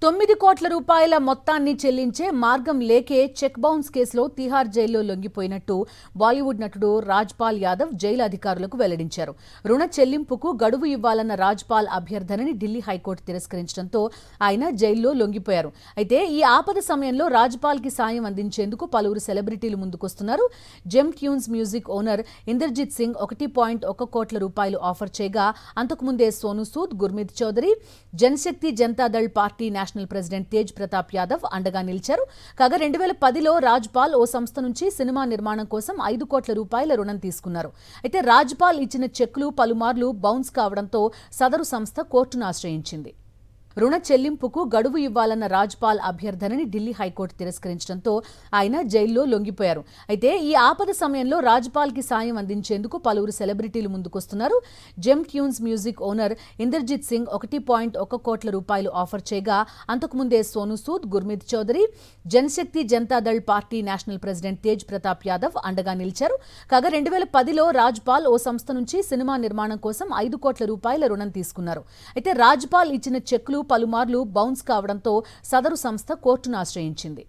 9 కోట్ల రూపాయల మొత్తాన్ని చెల్లించే మార్గం లేకే చెక్ బౌన్స్ కేసులో తిహార్ జైల్లో లొంగిపోయినట్టు బాలీవుడ్ నటుడు రాజ్పాల్ యాదవ్ జైలు అధికారులకు వెల్లడించారు. రుణ చెల్లింపుకు గడువు ఇవ్వాలన్న రాజ్పాల్ అభ్యర్థనని ఢిల్లీ హైకోర్టు తిరస్కరించడంతో ఆయన జైల్లో లొంగిపోయారు. అయితే ఈ ఆపద సమయంలో రాజ్పాల్కి సాయం అందించేందుకు పలువురు సెలబ్రిటీలు ముందుకొస్తున్నారు. Gem Tunes music owner Inderjit Singh 1.1 కోట్ల రూపాయలు ఆఫర్ చేయగా, అంతకుముందే Sonu Sood, Gurmeet Choudhary, Janshakti Janata Dal party national president Tej Pratap Yadav అండగా నిలిచారు. కాగా 2010లో రాజ్పాల్ ఓ సంస్థ నుంచి సినిమా నిర్మాణం కోసం 5 కోట్ల రూపాయల రుణం తీసుకున్నారు. అయితే రాజ్పాల్ ఇచ్చిన చెక్కులు పలుమార్లు బౌన్స్ కావడంతో సదరు సంస్థ కోర్టును ఆశ్రయించింది. రుణ చెల్లింపుకు గడువు ఇవ్వాలన్న రాజ్పాల్ అభ్యర్థనని ఢిల్లీ హైకోర్టు తిరస్కరించడంతో ఆయన జైల్లో లొంగిపోయారు. అయితే ఈ ఆపద సమయంలో రాజ్పాల్కి సాయం అందించేందుకు పలువురు సెలబ్రిటీలు ముందుకొస్తున్నారు. Gem Tunes music owner Inderjit Singh 1.1 కోట్ల రూపాయలు ఆఫర్ చేయగా, అంతకుముందే Sonu Sood, Gurmeet Choudhary, Janshakti Janata Dal party national president Tej Pratap Yadav అండగా నిలిచారు. కాగా 2010లో రాజ్పాల్ ఓ సంస్థ నుంచి సినిమా నిర్మాణం కోసం 5 కోట్ల రూపాయల రుణం తీసుకున్నారు. అయితే రాజ్పాల్ ఇచ్చిన చెక్కులు పలుమార్లు బౌన్స్ కావడంతో సదరు సంస్థ కోర్టును ఆశ్రయించింది.